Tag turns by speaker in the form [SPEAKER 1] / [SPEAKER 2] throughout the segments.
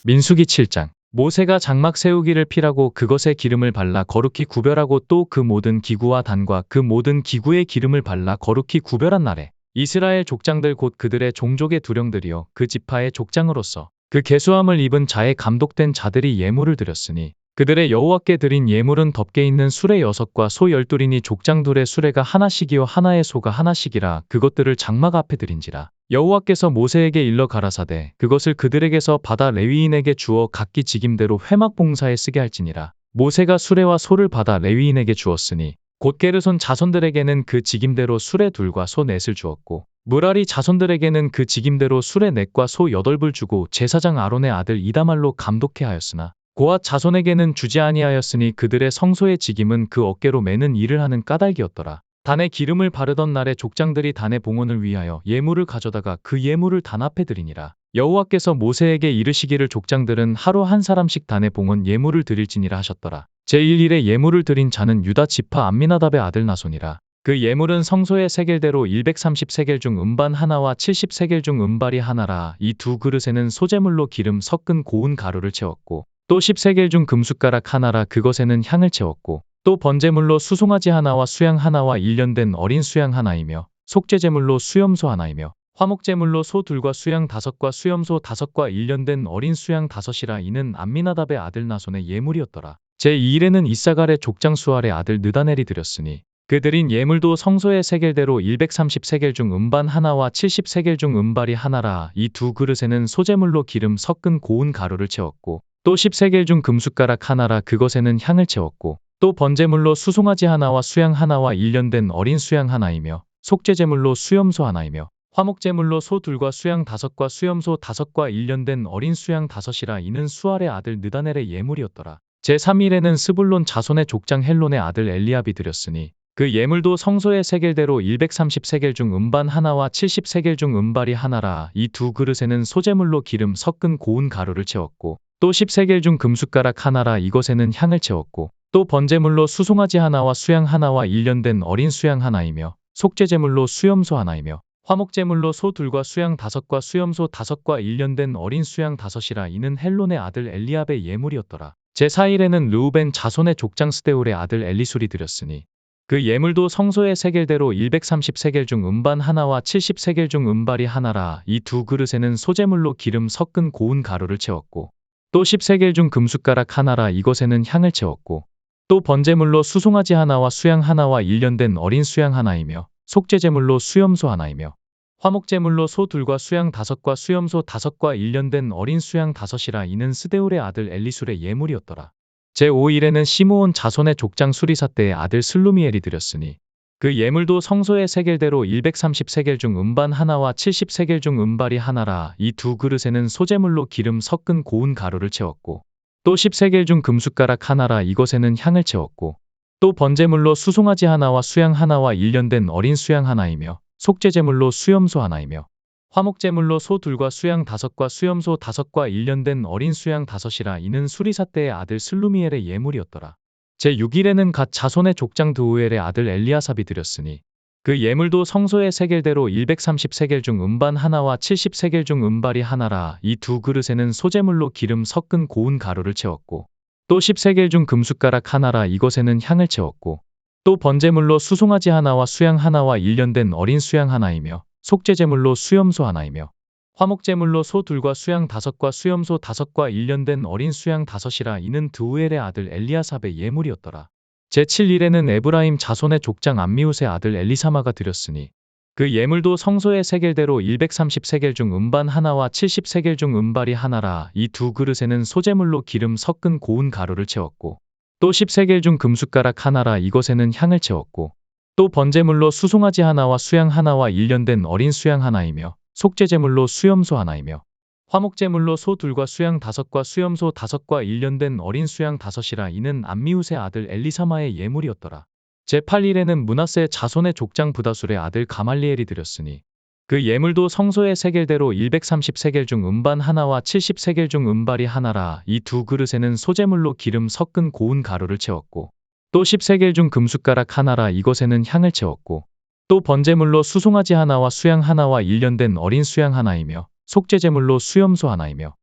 [SPEAKER 1] 민수기 7장. 모세가 장막 세우기를 피라고 그것에 기름을 발라 거룩히 구별하고 또 그 모든 기구와 단과 그 모든 기구에 기름을 발라 거룩히 구별한 날에 이스라엘 족장들 곧 그들의 종족의 두령들이요 그 지파의 족장으로서 그 계수함을 입은 자의 감독된 자들이 예물을 드렸으니 그들의 여호와께 드린 예물은 덮개 있는 수레 6과 소 12이니 족장 둘의 수레가 하나씩이요 하나의 소가 하나씩이라 그것들을 장막 앞에 드린지라. 여호와께서 모세에게 일러 가라사대 그것을 그들에게서 받아 레위인에게 주어 각기 직임대로 회막 봉사에 쓰게 할지니라. 모세가 수레와 소를 받아 레위인에게 주었으니 곧 게르손 자손들에게는 그 직임대로 수레 둘과 소 넷을 주었고 무라리 자손들에게는 그 직임대로 수레 넷과 소 8을 주고 제사장 아론의 아들 이다말로 감독해 하였으나 고앗 자손에게는 주지 아니하였으니 그들의 성소의 직임은 그 어깨로 매는 일을 하는 까닭이었더라. 단에 기름을 바르던 날에 족장들이 단의 봉헌을 위하여 예물을 가져다가 그 예물을 단 앞에 드리니라. 여호와께서 모세에게 이르시기를 족장들은 하루 한 사람씩 단의 봉헌 예물을 드릴지니라 하셨더라. 제1일에 예물을 드린 자는 유다 지파 암미나답의 아들 나손이라. 그 예물은 성소의 세겔대로 130세겔 중 음반 하나와 70세겔 중 음발이 하나라. 이 두 그릇에는 소재물로 기름 섞은 고운 가루를 채웠고 또 10세겔 중 금숟가락 하나라. 그것에는 향을 채웠고 또 번제물로 수송아지 하나와 수양 하나와 1년 된 어린 수양 하나이며 속죄제물로 수염소 하나이며 화목제물로 소 둘과 수양 5과 수염소 5과 1년 된 어린 수양 5이라. 이는 암미나답의 아들 나손의 예물이었더라. 제2일에는 이사갈의 족장 수알의 아들 느다넬이 드렸으니 그 드린 예물도 성소의 세겔대로 130세겔 중 음반 하나와 70세겔 중 음발이 하나라. 이 두 그릇에는 소재물로 기름 섞은 고운 가루를 채웠고 또 10세겔 중 금숟가락 하나라. 그것에는 향을 채웠고 또 번제물로 수송아지 하나와 수양 하나와 1년 된 어린 수양 하나이며 속죄제물로 수염소 하나이며 화목제물로 소 둘과 수양 5과 수염소 5과 1년 된 어린 수양 5이라. 이는 수알의 아들 느다넬의 예물이었더라. 제3일에는 스불론 자손의 족장 헬론의 아들 엘리압이 드렸으니 그 예물도 성소의 세겔대로 130세겔 중 음반 하나와 70세겔 중 음발이 하나라. 이 두 그릇에는 소재물로 기름 섞은 고운 가루를 채웠고 또 10세겔 중 금숟가락 하나라. 이것에는 향을 채웠고 또 번제물로 수송아지 하나와 수양 하나와 1년 된 어린 수양 하나이며 속죄제물로 수염소 하나이며 화목제물로 소 둘과 수양 5과 수염소 5과 1년 된 어린 수양 5이라. 이는 헬론의 아들 엘리압의 예물이었더라. 제4일에는 르우벤 자손의 족장 스데울의 아들 엘리술이 드렸으니 그 예물도 성소의 세겔대로 130세겔 중 음반 하나와 70세겔 중 음발이 하나라. 이 두 그릇에는 소재물로 기름 섞은 고운 가루를 채웠고 또 10세겔 중 금숟가락 하나라. 이것에는 향을 채웠고 또 번제물로 수송아지 하나와 수양 하나와 1년 된 어린 수양 하나이며 속죄제물로 수염소 하나이며 화목제물로 소 둘과 수양 5과 수염소 5과 1년 된 어린 수양 5이라. 이는 스데울의 아들 엘리술의 예물이었더라. 제5일에는 시므온 자손의 족장 수리사때의 아들 슬루미엘이 드렸으니 그 예물도 성소의 세겔대로 130세겔 중 음반 하나와 70세겔 중 음발이 하나라. 이 두 그릇에는 소재물로 기름 섞은 고운 가루를 채웠고 또 10세겔 중 금숟가락 하나라. 이것에는 향을 채웠고 또 번제물로 수송아지 하나와 수양 하나와 1년 된 어린 수양 하나이며 속죄제물로 수염소 하나이며 화목제물로 소 둘과 수양 5과 수염소 5과 1년 된 어린 수양 5이라. 이는 수리사때의 아들 슬루미엘의 예물이었더라. 제6일에는 갓 자손의 족장 드우엘의 아들 엘리아삽이 드렸으니 그 예물도 성소의 세겔대로 130세겔 중 음반 하나와 70세겔 중 음발이 하나라. 이 두 그릇에는 소재물로 기름 섞은 고운 가루를 채웠고 또 10세겔 중 금숟가락 하나라. 이것에는 향을 채웠고 또 번제물로 수송아지 하나와 수양 하나와 1년 된 어린 수양 하나이며 속죄제물로 수염소 하나이며 화목제물로 소 둘과 수양 5과 수염소 5과 1년 된 어린 수양 5이라. 이는 드우엘의 아들 엘리아삽의 예물이었더라. 제7일에는 에브라임 자손의 족장 암미웃의 아들 엘리사마가 드렸으니 그 예물도 성소의 세겔대로 130세겔 중 음반 하나와 70세겔 중 음발이 하나라. 이 두 그릇에는 소재물로 기름 섞은 고운 가루를 채웠고 또 10세겔 중 금숟가락 하나라. 이것에는 향을 채웠고 또 번제물로 수송아지 하나와 수양 하나와 1년 된 어린 수양 하나이며 속죄제물로 수염소 하나이며 화목제물로 소 둘과 수양 5과 수염소 5과 1년 된 어린 수양 5이라. 이는 암미웃의 아들 엘리사마의 예물이었더라. 제8일에는 므낫세 자손의 족장 부다술의 아들 가말리엘이 드렸으니 그 예물도 성소의 세겔대로 130세겔 중 음반 하나와 70세겔 중 음발이 하나라. 이 두 그릇에는 소재물로 기름 섞은 고운 가루를 채웠고 또 10세겔 중 금숟가락 하나라. 이것에는 향을 채웠고 또 번제물로 수송아지 하나와 수양 하나와 1년 된 어린 수양 하나이며 속죄제물로 수염소 하나이며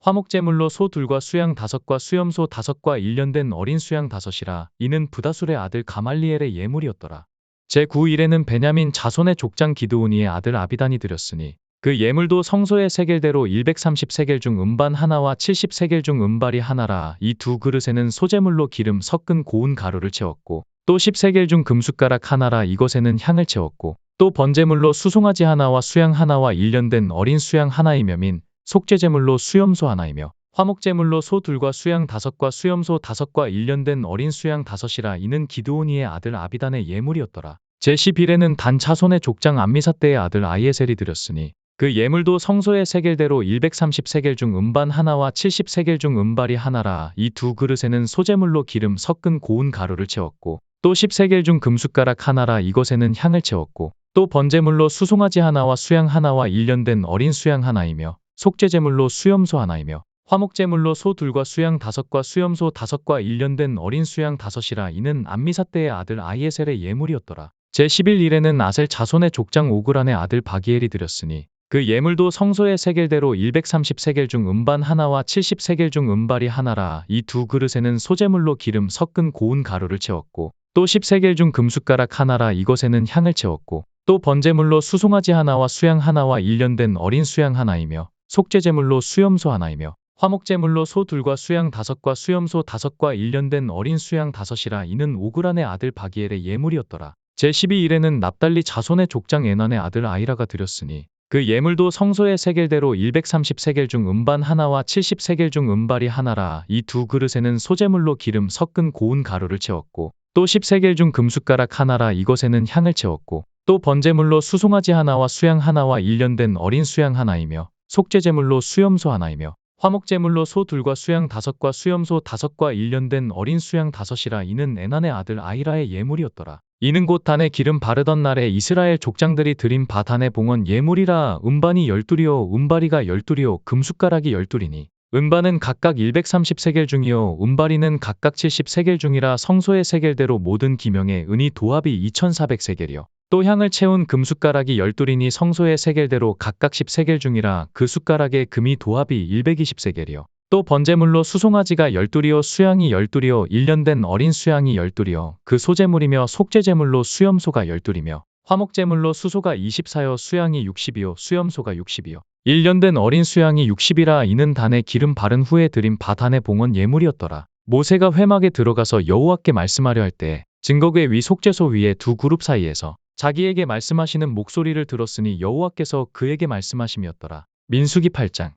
[SPEAKER 1] 화목제물로 소 둘과 수양 5과 수염소 5과 일년된 어린 수양 5이라 이는 부다술의 아들 가말리엘의 예물이었더라. 제9일에는 베냐민 자손의 족장 기드오니의 아들 아비단이 드렸으니 그 예물도 성소의 세겔대로 130세겔 중 음반 하나와 70세겔 중 음발이 하나라. 이 두 그릇에는 소제물로 기름 섞은 고운 가루를 채웠고 또 10세겔 중 금숟가락 하나라. 이것에는 향을 채웠고 또 번제물로 수송아지 하나와 수양 하나와 일년된 어린 수양 하나이며 민 속죄제물로 수염소 하나이며 화목제물로 소 둘과 수양 5과 수염소 5과 일년된 어린 수양 5이라 이는 기드오니의 아들 아비단의 예물이었더라. 제11에는 단 자손의 족장 암미사대의 아들 아이에셀이 드렸으니 그 예물도 성소의 세겔대로 130세겔 중 음반 하나와 70세겔 중 음발이 하나라. 이 두 그릇에는 소제물로 기름 섞은 고운 가루를 채웠고 또 10세겔 중 금숟가락 하나라. 이것에는 향을 채웠고 또 번제물로 수송아지 하나와 수양 하나와 일년된 어린 수양 하나이며 속죄제물로 수염소 하나이며 화목제물로 소 둘과 수양 5과 수염소 5과 일년된 어린 수양 5이라 이는 암미사대의 아들 아이에셀의 예물이었더라. 제11일에는 아셀 자손의 족장 오그란의 아들 바기엘이 드렸으니 그 예물도 성소의 세겔대로 130세겔 중 음반 하나와 70세겔 중 음발이 하나라. 이 두 그릇에는 소제물로 기름 섞은 고운 가루를 채웠고 또 10세겔 중 금숟가락 하나라. 이것에는 향을 채웠고 또 번제물로 수송아지 하나와 수양 하나와 일년된 어린 수양 하나이며 속죄제물로 수염소 하나이며 화목제물로 소 둘과 수양 5과 수염소 5과 일년된 어린 수양 5이라 이는 오그란의 아들 바기엘의 예물이었더라. 제12일에는 납달리 자손의 족장 에난의 아들 아이라가 드렸으니 그 예물도 성소의 세겔대로 130세겔 중 음반 하나와 70세겔 중 음발이 하나라. 이 두 그릇에는 소제물로 기름 섞은 고운 가루를 채웠고 또 10세겔 중 금숟가락 하나라. 이것에는 향을 채웠고 또 번제물로 수송아지 하나와 수양 하나와 일년된 어린 수양 하나이며 속죄제물로 수염소 하나이며 화목제물로 소 둘과 수양 5과 수염소 5과 일년된 어린 수양 5이라 이는 에난의 아들 아이라의 예물이었더라. 이는 곧 단에 기름 바르던 날에 이스라엘 족장들이 드린 바 단의 봉헌 예물이라. 음반이 12이요 음바리가 12이요 금숟가락이 12이니 음반은 각각 130세겔 중이요 음바리는 각각 70세겔 중이라. 성소의 세겔대로 모든 기명의 은이 도합이 2400세겔이요 또 향을 채운 금숟가락이 12이니 성소의 세겔대로 각각 10세겔 중이라. 그 숟가락의 금이 도합이 120세겔이요 또 번제물로 수송아지가 12이요 수양이 12이요 일년된 어린 수양이 12이요 그 소제물이며 속죄제물로 수염소가 12이며 화목제물로 수소가 24요 수양이 60이요 수염소가 60이요 일년된 어린 수양이 60이라. 이는 단에 기름 바른 후에 드린 바 단의 봉헌 예물이었더라. 모세가 회막에 들어가서 여호와께 말씀하려 할 때 증거궤 위 속죄소 위에 두 그룹 사이에서 자기에게 말씀하시는 목소리를 들었으니 여호와께서 그에게 말씀하심이었더라. 민수기 8장.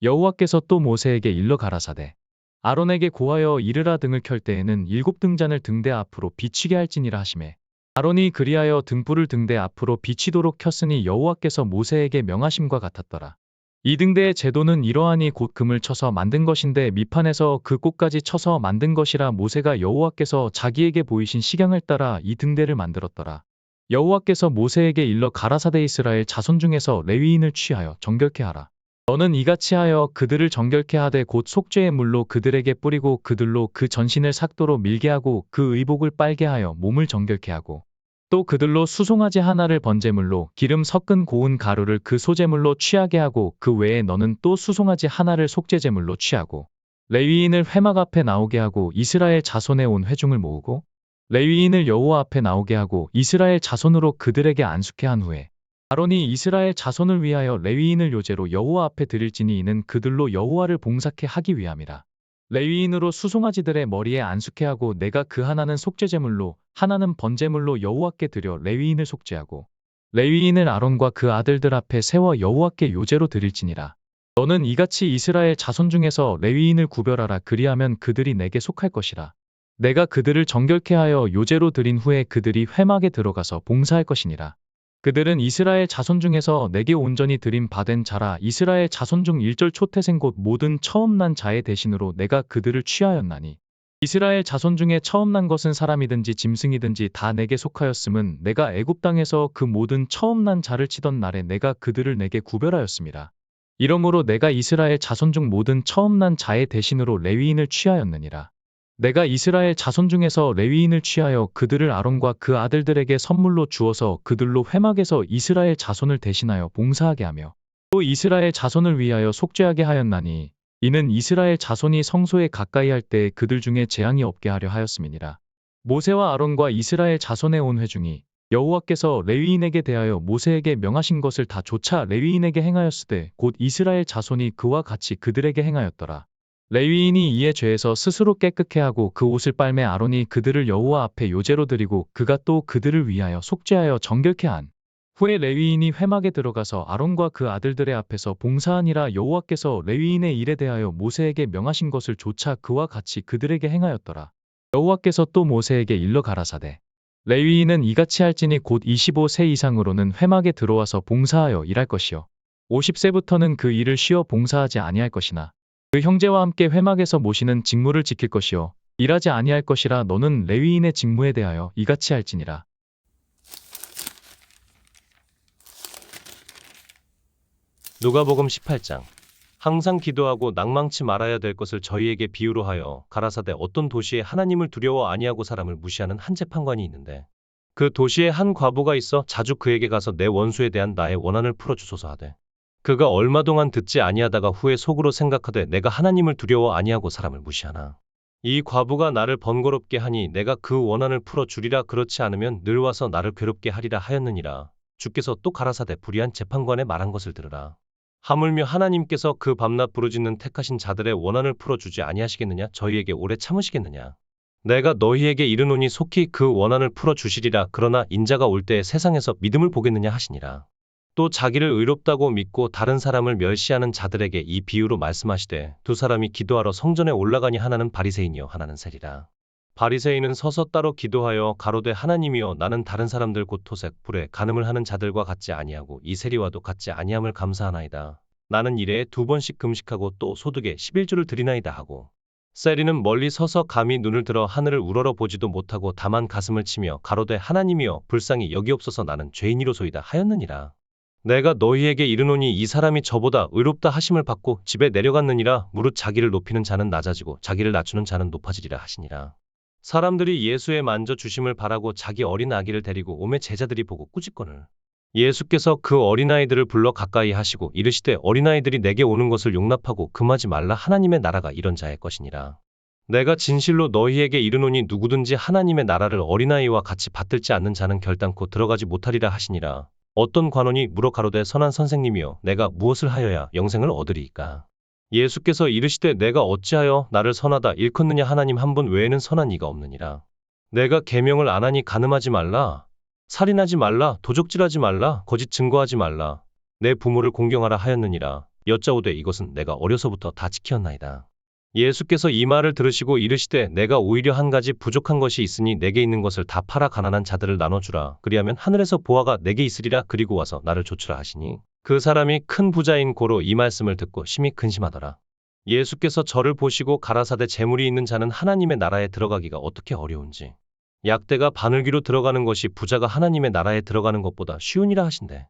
[SPEAKER 1] 여호와께서 또 모세에게 일러 가라사대 아론에게 고하여 이르라. 등을 켤 때에는 7등잔을 등대 앞으로 비치게 할지니라 하시매 아론이 그리하여 등불을 등대 앞으로 비치도록 켰으니 여호와께서 모세에게 명하심과 같았더라. 이 등대의 제도는 이러하니 곧 금을 쳐서 만든 것인데 밑판에서 그 꽃까지 쳐서 만든 것이라. 모세가 여호와께서 자기에게 보이신 식양을 따라 이 등대를 만들었더라. 여호와께서 모세에게 일러 가라사대 이스라엘 자손 중에서 레위인을 취하여 정결케 하라. 너는 이같이 하여 그들을 정결케 하되 곧 속죄의 물로 그들에게 뿌리고 그들로 그 전신을 삭도로 밀게 하고 그 의복을 빨게 하여 몸을 정결케 하고 또 그들로 수송아지 하나를 번제물로 기름 섞은 고운 가루를 그 소제물로 취하게 하고 그 외에 너는 또 수송아지 하나를 속죄제물로 취하고 레위인을 회막 앞에 나오게 하고 이스라엘 자손에 온 회중을 모으고 레위인을 여호와 앞에 나오게 하고 이스라엘 자손으로 그들에게 안수케 한 후에 아론이 이스라엘 자손을 위하여 레위인을 요제로 여호와 앞에 드릴지니 이는 그들로 여호와를 봉사케 하기 위함이라. 레위인으로 수송아지들의 머리에 안수케 하고 내가 그 하나는 속죄제물로 하나는 번제물로 여호와께 드려 레위인을 속죄하고 레위인을 아론과 그 아들들 앞에 세워 여호와께 요제로 드릴지니라. 너는 이같이 이스라엘 자손 중에서 레위인을 구별하라. 그리하면 그들이 내게 속할 것이라. 내가 그들을 정결케 하여 요제로 드린 후에 그들이 회막에 들어가서 봉사할 것이니라. 그들은 이스라엘 자손 중에서 내게 온전히 드림 받은 자라. 이스라엘 자손 중 일절 초태생 곧 모든 처음 난 자의 대신으로 내가 그들을 취하였나니 이스라엘 자손 중에 처음 난 것은 사람이든지 짐승이든지 다 내게 속하였음은 내가 애굽 땅에서 그 모든 처음 난 자를 치던 날에 내가 그들을 내게 구별하였습니다. 이러므로 내가 이스라엘 자손 중 모든 처음 난 자의 대신으로 레위인을 취하였느니라. 내가 이스라엘 자손 중에서 레위인을 취하여 그들을 아론과 그 아들들에게 선물로 주어서 그들로 회막에서 이스라엘 자손을 대신하여 봉사하게 하며 또 이스라엘 자손을 위하여 속죄하게 하였나니 이는 이스라엘 자손이 성소에 가까이 할 때 그들 중에 재앙이 없게 하려 하였음이니라. 모세와 아론과 이스라엘 자손의 온 회중이 여호와께서 레위인에게 대하여 모세에게 명하신 것을 다 조차 레위인에게 행하였으되 곧 이스라엘 자손이 그와 같이 그들에게 행하였더라. 레위인이 이에 죄에서 스스로 깨끗게 하고 그 옷을 빨매 아론이 그들을 여호와 앞에 요제로 드리고 그가 또 그들을 위하여 속죄하여 정결케 한 후에 레위인이 회막에 들어가서 아론과 그 아들들의 앞에서 봉사하니라. 여호와께서 레위인의 일에 대하여 모세에게 명하신 것을 조차 그와 같이 그들에게 행하였더라. 여호와께서 또 모세에게 일러 가라사대 레위인은 이같이 할지니 곧 25세 이상으로는 회막에 들어와서 봉사하여 일할 것이요 50세부터는 그 일을 쉬어 봉사하지 아니할 것이나 그 형제와 함께 회막에서 모시는 직무를 지킬 것이요 일하지 아니할 것이라. 너는 레위인의 직무에 대하여 이같이 할지니라.
[SPEAKER 2] 누가복음 18장. 항상 기도하고 낭망치 말아야 될 것을 저희에게 비유로 하여 가라사대 어떤 도시에 하나님을 두려워 아니하고 사람을 무시하는 한 재판관이 있는데 그 도시에 한 과부가 있어 자주 그에게 가서 내 원수에 대한 나의 원한을 풀어주소서 하되 그가 얼마 동안 듣지 아니하다가 후에 속으로 생각하되 내가 하나님을 두려워 아니하고 사람을 무시하나 이 과부가 나를 번거롭게 하니 내가 그 원한을 풀어주리라. 그렇지 않으면 늘 와서 나를 괴롭게 하리라 하였느니라. 주께서 또 가라사대 불의한 재판관의 말한 것을 들으라. 하물며 하나님께서 그 밤낮 부르짖는 택하신 자들의 원한을 풀어주지 아니하시겠느냐? 저희에게 오래 참으시겠느냐? 내가 너희에게 이르노니 속히 그 원한을 풀어주시리라. 그러나 인자가 올 때에 세상에서 믿음을 보겠느냐 하시니라. 또 자기를 의롭다고 믿고 다른 사람을 멸시하는 자들에게 이 비유로 말씀하시되 두 사람이 기도하러 성전에 올라가니 하나는 바리새인이요 하나는 세리라. 바리새인은 서서 따로 기도하여 가로되 하나님이여 나는 다른 사람들 곧 토색 불에 간음을 하는 자들과 같지 아니하고 이 세리와도 같지 아니함을 감사하나이다. 나는 일에 2번씩 금식하고 또 소득에 11조를 드리나이다 하고 세리는 멀리 서서 감히 눈을 들어 하늘을 우러러 보지도 못하고 다만 가슴을 치며 가로되 하나님이여 불쌍히 여기옵소서 나는 죄인이로소이다 하였느니라. 내가 너희에게 이르노니 이 사람이 저보다 의롭다 하심을 받고 집에 내려갔느니라. 무릇 자기를 높이는 자는 낮아지고 자기를 낮추는 자는 높아지리라 하시니라. 사람들이 예수의 만져 주심을 바라고 자기 어린 아기를 데리고 오매 제자들이 보고 꾸짖거늘 예수께서 그 어린아이들을 불러 가까이 하시고 이르시되 어린아이들이 내게 오는 것을 용납하고 금하지 말라. 하나님의 나라가 이런 자의 것이니라. 내가 진실로 너희에게 이르노니 누구든지 하나님의 나라를 어린아이와 같이 받들지 않는 자는 결단코 들어가지 못하리라 하시니라. 어떤 관원이 물어 가로되 선한 선생님이여 내가 무엇을 하여야 영생을 얻으리이까? 예수께서 이르시되 내가 어찌하여 나를 선하다 일컫느냐? 하나님 한 분 외에는 선한 이가 없느니라. 내가 계명을 안 하니 간음하지 말라, 살인하지 말라, 도적질하지 말라, 거짓 증거하지 말라, 내 부모를 공경하라 하였느니라. 여짜오되 이것은 내가 어려서부터 다 지켰나이다. 예수께서 이 말을 들으시고 이르시되 내가 오히려 한 가지 부족한 것이 있으니 내게 있는 것을 다 팔아 가난한 자들을 나눠주라. 그리하면 하늘에서 보화가 내게 있으리라. 그리고 와서 나를 좇으라 하시니 그 사람이 큰 부자인 고로 이 말씀을 듣고 심히 근심하더라. 예수께서 저를 보시고 가라사대 재물이 있는 자는 하나님의 나라에 들어가기가 어떻게 어려운지 약대가 바늘귀로 들어가는 것이 부자가 하나님의 나라에 들어가는 것보다 쉬우니라 하신대.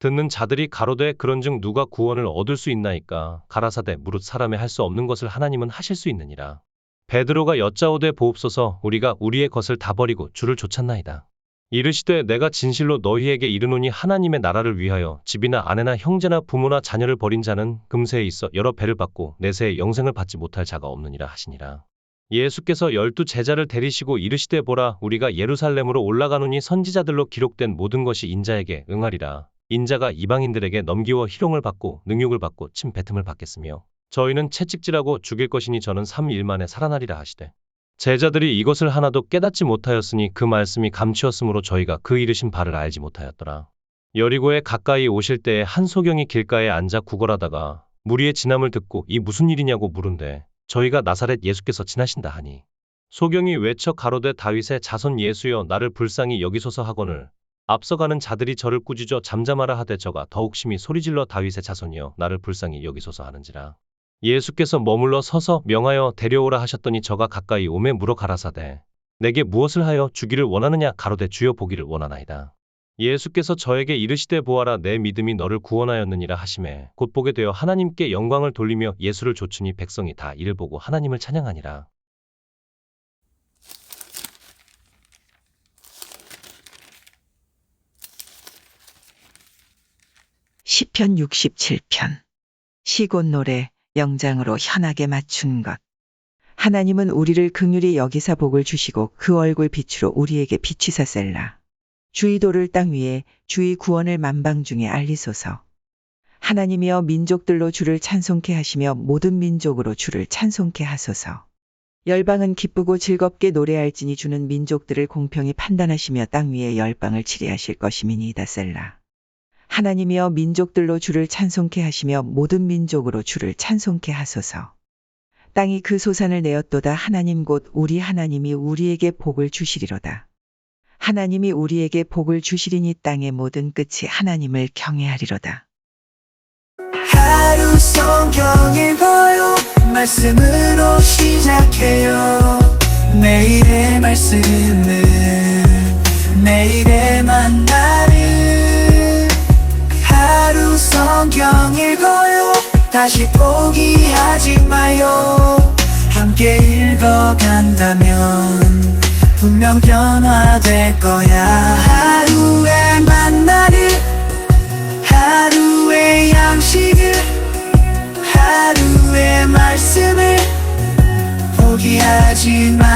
[SPEAKER 2] 듣는 자들이 가로되 그런즉 누가 구원을 얻을 수 있나이까? 가라사대 무릇 사람의 할 수 없는 것을 하나님은 하실 수 있느니라. 베드로가 여짜오되 보옵소서 우리가 우리의 것을 다 버리고 주를 좇았나이다. 이르시되 내가 진실로 너희에게 이르노니 하나님의 나라를 위하여 집이나 아내나 형제나 부모나 자녀를 버린 자는 금세에 있어 여러 배를 받고 내세에 영생을 받지 못할 자가 없느니라 하시니라. 예수께서 12 제자를 데리시고 이르시되 보라 우리가 예루살렘으로 올라가노니 선지자들로 기록된 모든 것이 인자에게 응하리라. 인자가 이방인들에게 넘기워 희롱을 받고 능욕을 받고 침 뱉음을 받겠으며 저희는 채찍질하고 죽일 것이니 저는 3일 만에 살아나리라 하시되 제자들이 이것을 하나도 깨닫지 못하였으니 그 말씀이 감추었으므로 저희가 그 이르신 바를 알지 못하였더라. 여리고에 가까이 오실 때에 한 소경이 길가에 앉아 구걸하다가 무리의 진함을 듣고 이 무슨 일이냐고 물은데 저희가 나사렛 예수께서 지나신다 하니 소경이 외쳐 가로되 다윗의 자손 예수여 나를 불쌍히 여기소서 하거늘 앞서가는 자들이 저를 꾸짖어 잠잠하라 하되 저가 더욱 심히 소리질러 다윗의 자손이여 나를 불쌍히 여기소서 하는지라. 예수께서 머물러 서서 명하여 데려오라 하셨더니 저가 가까이 오매 물어 가라사대 내게 무엇을 하여 주기를 원하느냐? 가로되 주여 보기를 원하나이다. 예수께서 저에게 이르시되 보아라 내 믿음이 너를 구원하였느니라 하시매 곧 보게 되어 하나님께 영광을 돌리며 예수를 좇으니 백성이 다 이를 보고 하나님을 찬양하니라.
[SPEAKER 3] 시편 67편 시곤 노래. 영장으로 현하게 맞춘 것. 하나님은 우리를 긍휼히 여기사 복을 주시고 그 얼굴 빛으로 우리에게 비치사 셀라. 주의 도를 땅 위에 주의 구원을 만방 중에 알리소서. 하나님이여 민족들로 주를 찬송케 하시며 모든 민족으로 주를 찬송케 하소서. 열방은 기쁘고 즐겁게 노래할지니 주는 민족들을 공평히 판단하시며 땅 위에 열방을 치리하실 것임이니이다 셀라. 하나님이여 민족들로 주를 찬송케 하시며 모든 민족으로 주를 찬송케 하소서. 땅이 그 소산을 내었도다. 하나님 곧 우리 하나님이 우리에게 복을 주시리로다. 하나님이 우리에게 복을 주시리니 땅의 모든 끝이 하나님을 경외하리로다.
[SPEAKER 4] 하루 성경 읽어요. 말씀으로 시작해요. 내일의 말씀은 내일의 만나는 하루 성경 읽어요. 다시 포기하지 마요. 함께 읽어간다면 분명 변화될 거야. 하루의 만나를 하루의 양식을 하루의 말씀을 포기하지 마.